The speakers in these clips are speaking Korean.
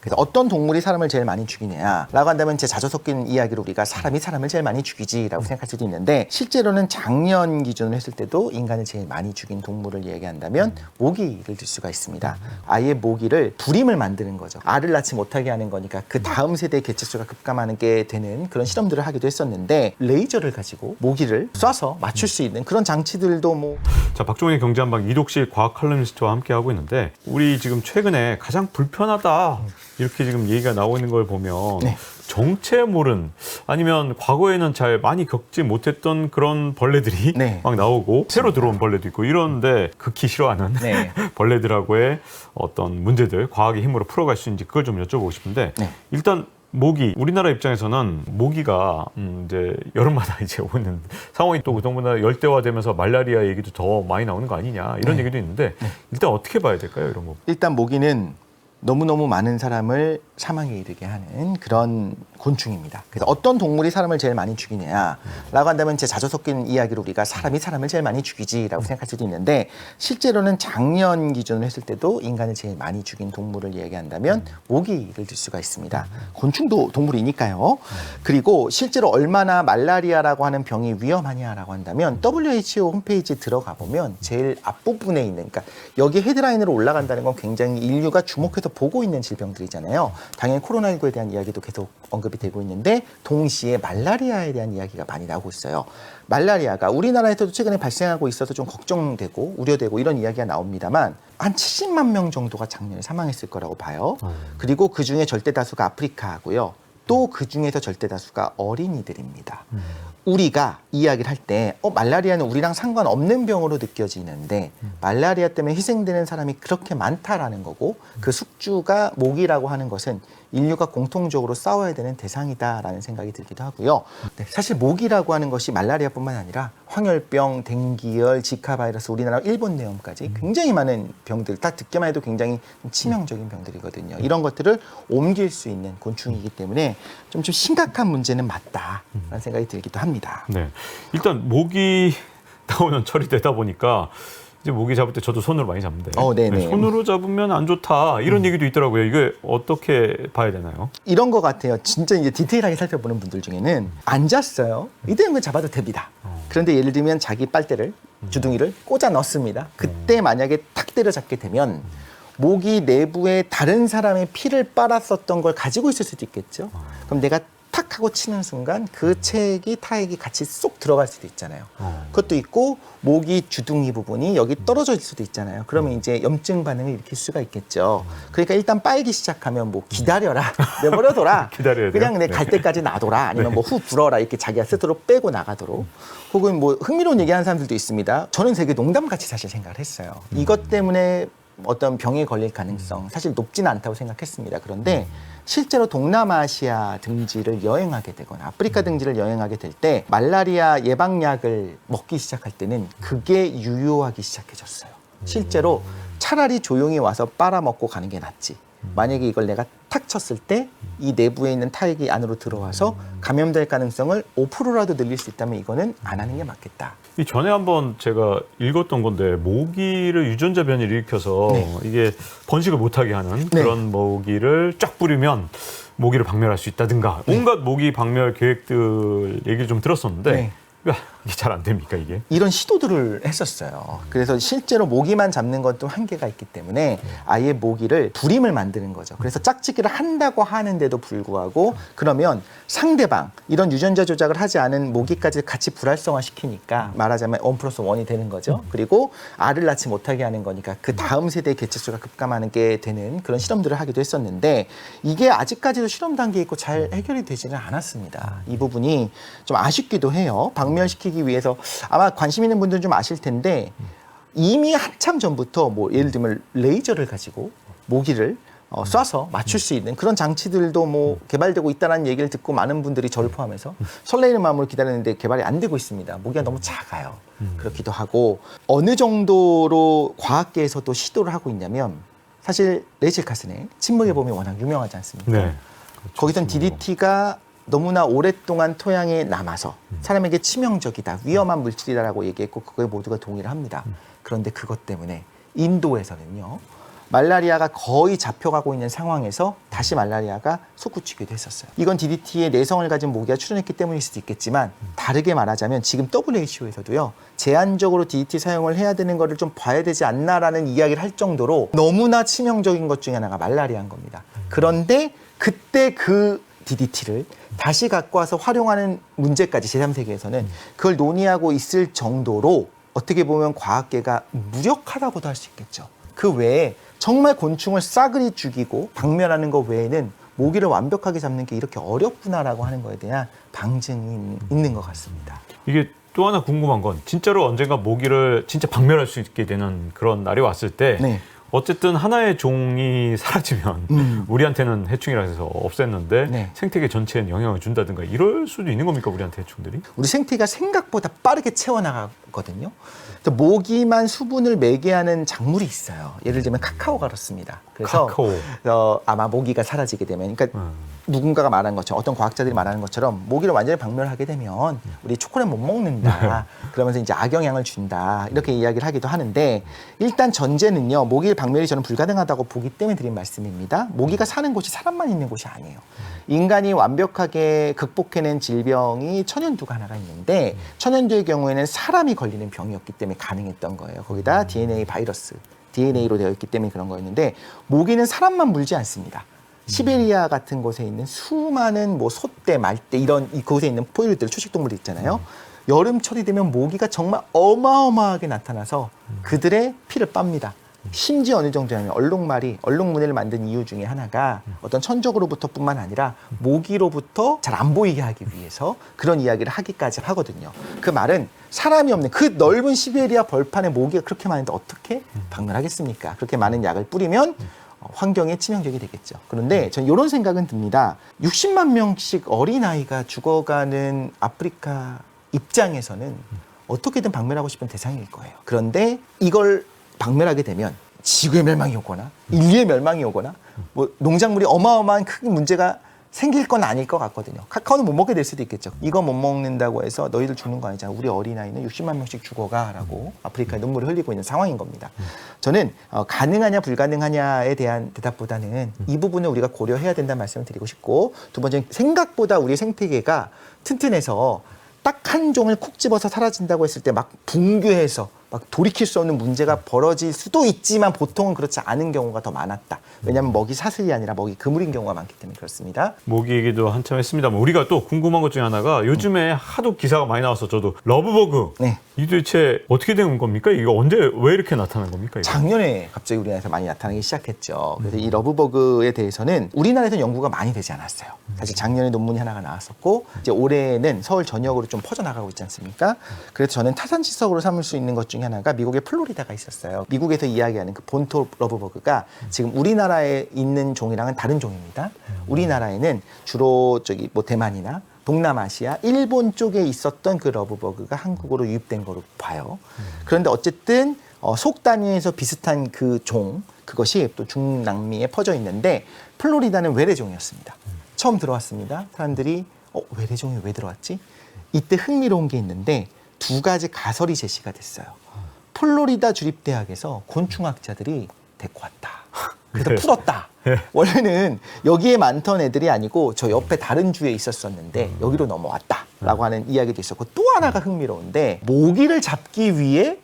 그래서 어떤 동물이 사람을 제일 많이 죽이냐라고 한다면 이제 자주 섞인 이야기로 우리가 사람이 사람을 제일 많이 죽이지라고 생각할 수도 있는데 실제로는 작년 기준으로 했을 때도 인간을 제일 많이 죽인 동물을 얘기한다면 모기를 들 수가 있습니다. 아예 모기를 불임을 만드는 거죠. 알을 낳지 못하게 하는 거니까 그 다음 세대의 개체수가 급감하게 되는 그런 실험들을 하기도 했었는데 레이저를 가지고 모기를 쏴서 맞출 수 있는 그런 장치들도 뭐. 자, 박종훈의 경제한방 이독실 과학 칼럼니스트와 함께 하고 있는데 우리 지금 최근에 가장 불편하다 이렇게 지금 얘기가 나오고 있는 걸 보면 네. 정체 모른 아니면 과거에는 잘 많이 겪지 못했던 그런 벌레들이 네. 막 나오고 새로 들어온 벌레도 있고 이런데 극히 싫어하는 네. 벌레들하고의 어떤 문제들 과학의 힘으로 풀어갈 수 있는지 그걸 좀 여쭤보고 싶은데 네. 일단 모기 우리나라 입장에서는 모기가 이제 여름마다 이제 오는 상황이 또 더군다나 열대화되면서 말라리아 얘기도 더 많이 나오는 거 아니냐 이런 네. 얘기도 있는데 일단 어떻게 봐야 될까요 이런 거? 일단 모기는 너무너무 많은 사람을 사망에 이르게 하는 그런 곤충입니다. 그래서 어떤 동물이 사람을 제일 많이 죽이냐라고 한다면 이제 자주 섞인 이야기로 우리가 사람이 사람을 제일 많이 죽이지라고 생각할 수도 있는데 실제로는 작년 기준으로 했을 때도 인간을 제일 많이 죽인 동물을 얘기한다면 모기를 들 수가 있습니다. 곤충도 동물이니까요. 그리고 실제로 얼마나 말라리아라고 하는 병이 위험하냐라고 한다면 WHO 홈페이지에 들어가 보면 제일 앞부분에 있는 그러니까 여기 헤드라인으로 올라간다는 건 굉장히 인류가 주목해서 보고 있는 질병들이잖아요. 당연히 코로나19에 대한 이야기도 계속 언급이 되고 있는데 동시에 말라리아에 대한 이야기가 많이 나오고 있어요. 말라리아가 우리나라에서도 최근에 발생하고 있어서 좀 걱정되고 우려되고 이런 이야기가 나옵니다만 한 70만 명 정도가 작년에 사망했을 거라고 봐요. 그리고 그중에 절대 다수가 아프리카고요. 또 그중에서 절대 다수가 어린이들입니다. 우리가 이야기를 할 때 말라리아는 우리랑 상관없는 병으로 느껴지는데 말라리아 때문에 희생되는 사람이 그렇게 많다라는 거고 그 숙주가 모기라고 하는 것은 인류가 공통적으로 싸워야 되는 대상이다라는 생각이 들기도 하고요. 네, 사실 모기라고 하는 것이 말라리아뿐만 아니라 황열병, 댕기열, 지카 바이러스, 우리나라 일본 내염까지 굉장히 많은 병들 딱 듣기만 해도 굉장히 치명적인 병들이거든요. 이런 것들을 옮길 수 있는 곤충이기 때문에 좀 심각한 문제는 맞다라는 생각이 들기도 합니다. 네, 일단 모기 나오는 철이 되다 보니까 이제 모기 잡을 때 저도 손으로 많이 잡는데 네네. 손으로 잡으면 안 좋다 이런 얘기도 있더라고요. 이게 어떻게 봐야 되나요? 이런 것 같아요. 진짜 이제 디테일하게 살펴보는 분들 중에는 앉았어요. 이때는 잡아도 됩니다. 그런데 예를 들면 자기 빨대를 주둥이를 꽂아 넣습니다. 그때 만약에 탁 때려잡게 되면 모기 내부에 다른 사람의 피를 빨았었던 걸 가지고 있을 수도 있겠죠. 그럼 내가 탁 하고 치는 순간 그 체액이 타액이 같이 쏙 들어갈 수도 있잖아요. 그것도 있고 모기 주둥이 부분이 여기 떨어져 있을 수도 있잖아요. 그러면 이제 염증 반응을 일으킬 수가 있겠죠. 그러니까 일단 빨기 시작하면 뭐 기다려라, 내버려둬라, 기다려야 돼요? 그냥 내 갈 네. 때까지 놔둬라, 아니면 뭐 후 불어라 이렇게 자기가 스스로 빼고 나가도록. 혹은 뭐 흥미로운 얘기하는 사람들도 있습니다. 저는 되게 농담같이 사실 생각을 했어요. 이것 때문에 어떤 병에 걸릴 가능성 사실 높지는 않다고 생각했습니다. 그런데 실제로 동남아시아 등지를 여행하게 되거나 아프리카 등지를 여행하게 될 때 말라리아 예방약을 먹기 시작할 때는 그게 유효하기 시작해졌어요. 실제로 차라리 조용히 와서 빨아먹고 가는 게 낫지. 만약에 이걸 내가 탁 쳤을 때 이 내부에 있는 타액이 안으로 들어와서 감염될 가능성을 5%라도 늘릴 수 있다면 이거는 안 하는 게 맞겠다. 이 전에 한번 제가 읽었던 건데 모기를 유전자 변이를 일으켜서 이게 번식을 못하게 하는 그런 모기를 쫙 뿌리면 모기를 박멸할 수 있다든가 온갖 모기 박멸 계획들 얘기를 좀 들었었는데 이게 잘 안 됩니까 이게? 이런 시도들을 했었어요. 그래서 실제로 모기만 잡는 것도 한계가 있기 때문에 아예 모기를 불임을 만드는 거죠. 그래서 짝짓기를 한다고 하는데도 불구하고 그러면 상대방 이런 유전자 조작을 하지 않은 모기까지 같이 불활성화 시키니까 말하자면 1+1이 되는 거죠. 그리고 알을 낳지 못하게 하는 거니까 그 다음 세대의 개체수가 급감하게 되는 그런 실험들을 하기도 했었는데 이게 아직까지도 실험 단계에 있고 잘 해결이 되지는 않았습니다. 이 부분이 좀 아쉽기도 해요. 박멸시키기 위해서 아마 관심 있는 분들은 좀 아실 텐데 이미 한참 전부터 뭐 예를 들면 레이저를 가지고 모기를 쏴서 맞출 수 있는 그런 장치들도 뭐 개발되고 있다는 얘기를 듣고 많은 분들이 저를 포함해서 설레이는 마음으로 기다리는데 개발이 안 되고 있습니다. 모기가 너무 작아요. 그렇기도 하고 어느 정도로 과학계에서도 시도를 하고 있냐면 사실 레이첼 카슨의 침묵의 봄이 워낙 유명하지 않습니까? 네. 거기선 DDT가 너무나 오랫동안 토양에 남아서 사람에게 치명적이다, 위험한 물질이다라고 얘기했고 그거에 모두가 동의를 합니다. 그런데 그것 때문에 인도에서는요. 말라리아가 거의 잡혀가고 있는 상황에서 다시 말라리아가 솟구치기도 했었어요. 이건 DDT에 내성을 가진 모기가 출현했기 때문일 수도 있겠지만 다르게 말하자면 지금 WHO에서도요. 제한적으로 DDT 사용을 해야 되는 거를 좀 봐야 되지 않나라는 이야기를 할 정도로 너무나 치명적인 것 중에 하나가 말라리아인 겁니다. 그런데 그때 그 DDT를 다시 갖고 와서 활용하는 문제까지 제3세계에서는 그걸 논의하고 있을 정도로 어떻게 보면 과학계가 무력하다고도 할 수 있겠죠. 그 외에 정말 곤충을 싸그리 죽이고 박멸하는 것 외에는 모기를 완벽하게 잡는 게 이렇게 어렵구나라고 하는 거에 대한 방증이 있는 것 같습니다. 이게 또 하나 궁금한 건 진짜로 언젠가 모기를 진짜 박멸할 수 있게 되는 그런 날이 왔을 때 네. 어쨌든 하나의 종이 사라지면 우리한테는 해충이라 해서 없앴는데 네. 생태계 전체에 영향을 준다든가 이럴 수도 있는 겁니까? 우리한테 해충들이? 우리 생태계가 생각보다 빠르게 채워나가거든요. 그래서 모기만 수분을 매개하는 작물이 있어요. 예를 들면 카카오가 그렇습니다. 그래서 카카오. 아마 모기가 사라지게 되면, 그러니까 누군가가 말한 것처럼, 어떤 과학자들이 말하는 것처럼 모기를 완전히 박멸하게 되면 우리 초콜릿 못 먹는다. 그러면서 이제 악영향을 준다. 이렇게 이야기를 하기도 하는데, 일단 전제는요, 모기를 박멸이 저는 불가능하다고 보기 때문에 드린 말씀입니다. 모기가 사는 곳이 사람만 있는 곳이 아니에요. 인간이 완벽하게 극복해낸 질병이 천연두가 하나가 있는데, 천연두의 경우에는 사람이 걸리는 병이었기 때문에 가능했던 거예요. 거기다 DNA 바이러스, DNA로 되어 있기 때문에 그런 거였는데, 모기는 사람만 물지 않습니다. 시베리아 같은 곳에 있는 수많은 뭐 소떼, 말떼 이런 이곳에 있는 포유류들, 초식동물이 있잖아요. 여름철이 되면 모기가 정말 어마어마하게 나타나서 그들의 피를 빱니다. 심지어 어느 정도냐면 얼룩무늬를 만든 이유 중에 하나가 어떤 천적으로부터뿐만 아니라 모기로부터 잘 안 보이게 하기 위해서 그런 이야기를 하기까지 하거든요. 그 말은 사람이 없는 그 넓은 시베리아 벌판에 모기가 그렇게 많은데 어떻게 박멸하겠습니까? 그렇게 많은 약을 뿌리면 환경에 치명적이 되겠죠. 그런데 저는 이런 생각은 듭니다. 60만 명씩 어린아이가 죽어가는 아프리카 입장에서는 어떻게든 박멸하고 싶은 대상일 거예요. 그런데 이걸 박멸하게 되면 지구의 멸망이 오거나 인류의 멸망이 오거나 뭐 농작물이 어마어마한 큰 문제가 생길 건 아닐 것 같거든요. 카카오는 못 먹게 될 수도 있겠죠. 이거 못 먹는다고 해서 너희들 죽는 거 아니잖아. 우리 어린아이는 60만 명씩 죽어가라고 아프리카에 눈물을 흘리고 있는 상황인 겁니다. 저는 가능하냐 불가능하냐에 대한 대답보다는 이 부분을 우리가 고려해야 된다는 말씀을 드리고 싶고, 두 번째는 생각보다 우리 생태계가 튼튼해서 딱 한 종을 콕 집어서 사라진다고 했을 때 막 붕괴해서 막 돌이킬 수 없는 문제가 벌어질 수도 있지만 보통은 그렇지 않은 경우가 더 많았다. 왜냐하면 먹이 사슬이 아니라 먹이 그물인 경우가 많기 때문에 그렇습니다. 모기 얘기도 한참 했습니다만 우리가 또 궁금한 것 중에 하나가 요즘에 하도 기사가 많이 나와서 저도 러브버그 네. 이 도대체 어떻게 된 겁니까? 이거 언제 왜 이렇게 나타난 겁니까? 이거? 작년에 갑자기 우리나라에서 많이 나타나기 시작했죠. 그래서 이 러브버그에 대해서는 우리나라에서 연구가 많이 되지 않았어요. 사실 작년에 논문이 하나가 나왔었고 이제 올해는 서울 전역으로 좀 퍼져나가고 있지 않습니까? 그래서 저는 타산지석으로 삼을 수 있는 것 중에 하나가 미국의 플로리다가 있었어요. 미국에서 이야기하는 그 본토 러브버그가 지금 우리나라에 있는 종이랑은 다른 종입니다. 우리나라에는 주로 저기 뭐 대만이나 동남아시아, 일본 쪽에 있었던 그 러브버그가 한국으로 유입된 거로 봐요. 그런데 어쨌든 속 단위에서 비슷한 그 종, 그것이 또 중남미에 퍼져 있는데 플로리다는 외래종이었습니다. 처음 들어왔습니다. 사람들이 외래종이 왜 들어왔지? 이때 흥미로운 게 있는데 두 가지 가설이 제시가 됐어요. 플로리다 주립대학에서 곤충학자들이 데리고 왔다. 그래서 풀었다. 원래는 여기에 많던 애들이 아니고 저 옆에 다른 주에 있었었는데 여기로 넘어왔다라고 하는 이야기도 있었고, 또 하나가 흥미로운데 모기를 잡기 위해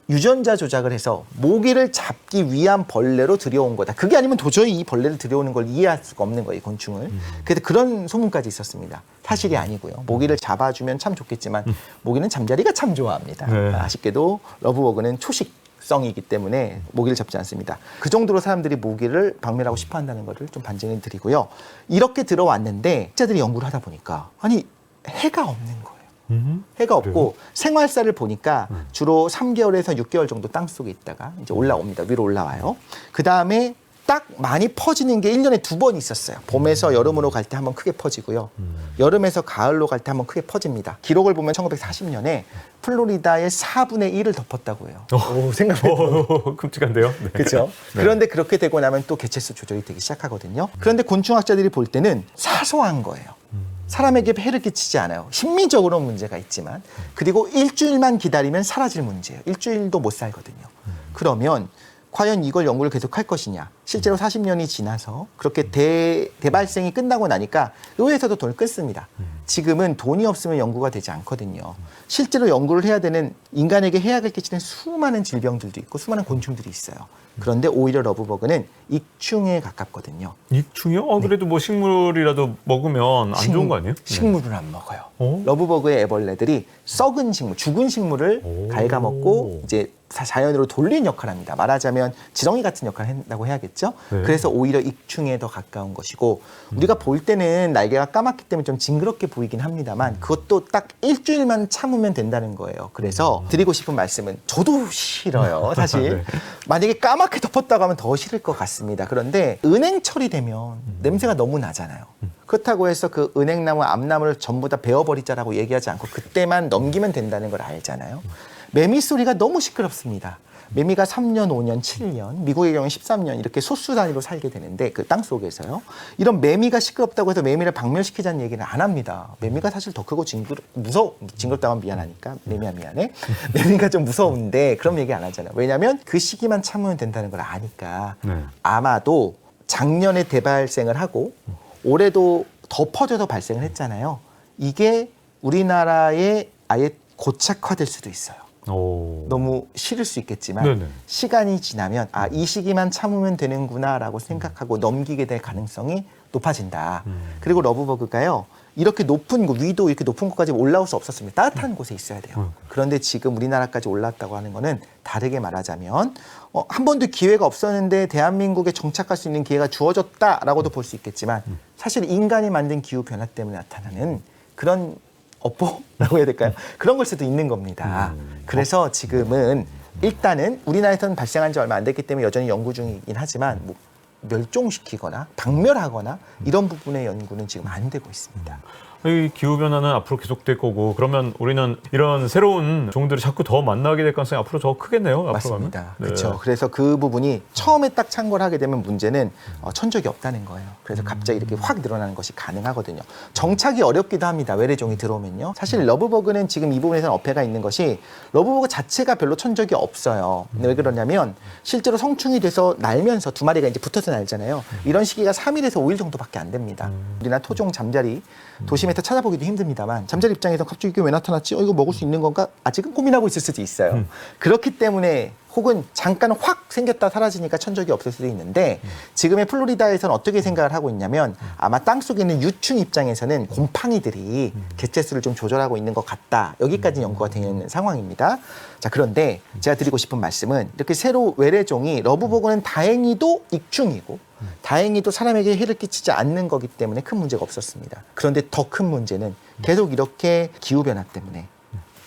유전자 조작을 해서 모기를 잡기 위한 벌레로 들여온 거다. 그게 아니면 도저히 이 벌레를 들여오는 걸 이해할 수가 없는 거예요, 곤충을. 그래서 그런 소문까지 있었습니다. 사실이 아니고요. 모기를 잡아주면 참 좋겠지만 모기는 잠자리가 참 좋아합니다. 네. 아쉽게도 러브버그는 초식성이기 때문에 모기를 잡지 않습니다. 그 정도로 사람들이 모기를 박멸하고 싶어 한다는 것을 좀 반증을 드리고요. 이렇게 들어왔는데 학자들이 연구를 하다 보니까 아니 해가 없는 거예요. 해가 없고 그래요? 생활사를 보니까 주로 3개월에서 6개월 정도 땅 속에 있다가 이제 올라옵니다. 위로 올라와요. 그 다음에 딱 많이 퍼지는 게 1년에 2번 있었어요. 봄에서 여름으로 갈 때 한번 크게 퍼지고요. 여름에서 가을로 갈 때 한번 크게 퍼집니다. 기록을 보면 1940년에 플로리다의 4분의 1을 덮었다고 해요. 생각해도 끔찍한데요. 네. 그렇죠. 네. 그런데 그렇게 되고 나면 또 개체수 조절이 되기 시작하거든요. 그런데 곤충학자들이 볼 때는 사소한 거예요. 사람에게 해를 끼치지 않아요. 심리적으로 문제가 있지만, 그리고 일주일만 기다리면 사라질 문제예요. 일주일도 못 살거든요. 그러면 과연 이걸 연구를 계속할 것이냐. 실제로 40년이 지나서 그렇게 대발생이 끝나고 나니까 의회에서도 돈을 끊습니다. 지금은 돈이 없으면 연구가 되지 않거든요. 실제로 연구를 해야 되는 인간에게 해악을 끼치는 수많은 질병들도 있고 수많은 곤충들이 있어요. 그런데 오히려 러브버그는 익충에 가깝거든요. 익충이요? 그래도 뭐 식물이라도 먹으면 안 좋은 거 아니에요? 식물을 안 먹어요. 어? 러브버그의 애벌레들이 썩은 식물, 죽은 식물을 갉아먹고 이제 자연으로 돌리는 역할을 합니다. 말하자면 지렁이 같은 역할을 한다고 해야겠죠. 네. 그래서 오히려 익충에 더 가까운 것이고 우리가 볼 때는 날개가 까맣기 때문에 좀 징그럽게 보이긴 합니다만 그것도 딱 일주일만 참으면 된다는 거예요. 그래서 드리고 싶은 말씀은 저도 싫어요. 사실. 네. 만약에 까맣게 덮었다고 하면 더 싫을 것 같습니다. 그런데 은행철이 되면 냄새가 너무 나잖아요. 그렇다고 해서 그 은행나무, 암나무를 전부 다 베어버리자라고 얘기하지 않고 그때만 넘기면 된다는 걸 알잖아요. 매미 소리가 너무 시끄럽습니다. 매미가 3년, 5년, 7년, 미국의 경우는 13년 이렇게 소수 단위로 살게 되는데 그 땅 속에서요. 이런 매미가 시끄럽다고 해서 매미를 박멸시키자는 얘기는 안 합니다. 매미가 사실 더 크고 징그럽다고 하면 미안하니까 매미야 미안해. 매미가 좀 무서운데 그런 얘기 안 하잖아요. 왜냐하면 그 시기만 참으면 된다는 걸 아니까. 네. 아마도 작년에 대발생을 하고 올해도 더 퍼져서 발생을 했잖아요. 이게 우리나라에 아예 고착화될 수도 있어요. 오. 너무 싫을 수 있겠지만 네네. 시간이 지나면 아, 이 시기만 참으면 되는구나라고 생각하고 넘기게 될 가능성이 높아진다. 그리고 러브버그가요. 이렇게 높은 곳, 위도 이렇게 높은 곳까지 올라올 수 없었습니다. 따뜻한 곳에 있어야 돼요. 그런데 지금 우리나라까지 올랐다고 하는 거는 다르게 말하자면 한 번도 기회가 없었는데 대한민국에 정착할 수 있는 기회가 주어졌다라고도 볼 수 있겠지만 사실 인간이 만든 기후 변화 때문에 나타나는 그런 업보라고 해야 될까요? 그런 걸 수도 있는 겁니다. 그래서 지금은 일단은 우리나라에서는 발생한 지 얼마 안 됐기 때문에 여전히 연구 중이긴 하지만 뭐 멸종시키거나 박멸하거나 이런 부분의 연구는 지금 안 되고 있습니다. 이 기후변화는 앞으로 계속될 거고 그러면 우리는 이런 새로운 종들이 자꾸 더 만나게 될 가능성이 앞으로 더 크겠네요. 앞으로 맞습니다. 가면. 그렇죠. 그래서 그 부분이 처음에 딱 참고를 하게 되면 문제는 천적이 없다는 거예요. 그래서 갑자기 이렇게 확 늘어나는 것이 가능하거든요. 정착이 어렵기도 합니다. 외래종이 들어오면요. 사실 러브버그는 지금 이 부분에서는 어폐가 있는 것이 러브버그 자체가 별로 천적이 없어요. 근데 왜 그러냐면 실제로 성충이 돼서 날면서 두 마리가 이제 붙어서 날잖아요. 이런 시기가 3일에서 5일 정도밖에 안 됩니다. 우리나라 토종 잠자리 도심에서 찾아보기도 힘듭니다만 잠자리 입장에서 갑자기 이게 왜 나타났지? 이거 먹을 수 있는 건가? 아직은 고민하고 있을 수도 있어요. 그렇기 때문에 혹은 잠깐 확 생겼다 사라지니까 천적이 없을 수도 있는데 지금의 플로리다에서는 어떻게 생각을 하고 있냐면 아마 땅속에 있는 유충 입장에서는 곰팡이들이 개체수를 좀 조절하고 있는 것 같다. 여기까지 연구가 되는 상황입니다. 자, 그런데 제가 드리고 싶은 말씀은 이렇게 새로 외래종이 러브버그는 다행히도 익충이고 다행히도 사람에게 해를 끼치지 않는 거기 때문에 큰 문제가 없었습니다. 그런데 더 큰 문제는 계속 이렇게 기후변화 때문에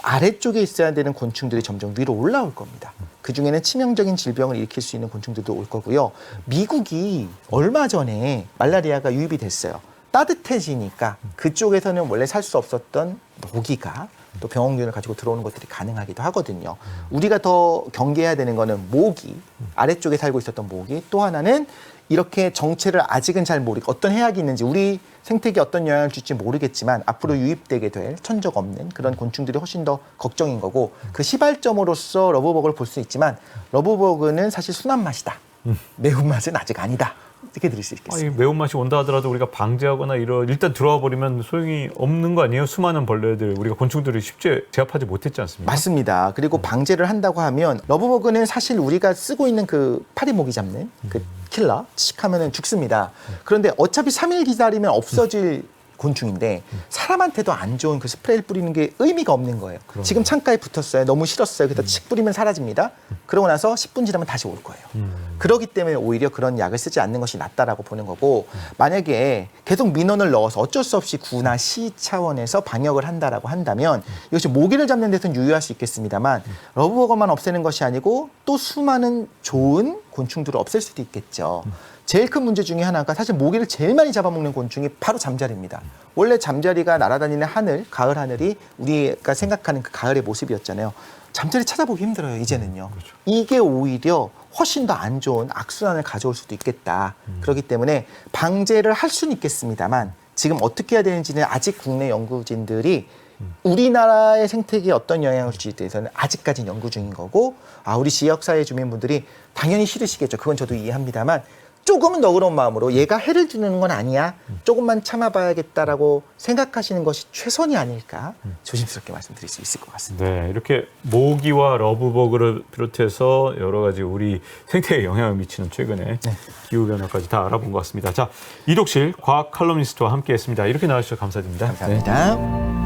아래쪽에 있어야 되는 곤충들이 점점 위로 올라올 겁니다. 그중에는 치명적인 질병을 일으킬 수 있는 곤충들도 올 거고요. 미국이 얼마 전에 말라리아가 유입이 됐어요. 따뜻해지니까 그쪽에서는 원래 살 수 없었던 모기가 또 병원균을 가지고 들어오는 것들이 가능하기도 하거든요. 우리가 더 경계해야 되는 거는 모기, 아래쪽에 살고 있었던 모기, 또 하나는 이렇게 정체를 아직은 잘 모르고 어떤 해악이 있는지 우리 생태계에 어떤 영향을 줄지 모르겠지만 앞으로 유입되게 될 천적 없는 그런 곤충들이 훨씬 더 걱정인 거고 그 시발점으로서 러브버그를 볼 수 있지만 러브버그는 사실 순한 맛이다. 매운맛은 아직 아니다. 이렇게 드릴 수 있겠습니다. 이 매운맛이 온다 하더라도 우리가 방제하거나 일단 들어와 버리면 소용이 없는 거 아니에요? 수많은 벌레들, 우리가 곤충들을 쉽게 제압하지 못했지 않습니까? 맞습니다. 그리고 방제를 한다고 하면 러브버그는 사실 우리가 쓰고 있는 그 파리 모기 잡는 그 킬러 칙하면은 죽습니다. 그런데 어차피 3일 기다리면 없어질 곤충인데 사람한테도 안 좋은 그 스프레이를 뿌리는 게 의미가 없는 거예요. 지금 창가에 붙었어요. 너무 싫었어요. 그래서 칙 뿌리면 사라집니다. 그러고 나서 10분 지나면 다시 올 거예요. 그렇기 때문에 오히려 그런 약을 쓰지 않는 것이 낫다라고 보는 거고 만약에 계속 민원을 넣어서 어쩔 수 없이 구나 시 차원에서 방역을 한다라고 한다면 이것이 모기를 잡는 데서는 유효할 수 있겠습니다만 러브버거만 없애는 것이 아니고 또 수많은 좋은 곤충들을 없앨 수도 있겠죠. 제일 큰 문제 중에 하나가 사실 모기를 제일 많이 잡아먹는 곤충이 바로 잠자리입니다. 원래 잠자리가 날아다니는 하늘, 가을 하늘이 우리가 생각하는 그 가을의 모습이었잖아요. 잠자리 찾아보기 힘들어요, 이제는요. 그렇죠. 이게 오히려 훨씬 더 안 좋은 악순환을 가져올 수도 있겠다. 그렇기 때문에 방제를 할 수는 있겠습니다만 지금 어떻게 해야 되는지는 아직 국내 연구진들이 우리나라의 생태계에 어떤 영향을 줄지에 대해서는 아직까지는 연구 중인 거고, 우리 지역사회 주민분들이 당연히 싫으시겠죠. 그건 저도 이해합니다만 조금은 너그러운 마음으로 얘가 해를 주는 건 아니야, 조금만 참아봐야겠다라고 생각하시는 것이 최선이 아닐까 조심스럽게 말씀드릴 수 있을 것 같습니다. 네, 이렇게 모기와 러브버그를 비롯해서 여러 가지 우리 생태에 영향을 미치는 최근에 기후변화까지 다 알아본 것 같습니다. 자, 이독실 과학 칼럼니스트와 함께했습니다. 이렇게 나와주셔서 감사드립니다. 감사합니다.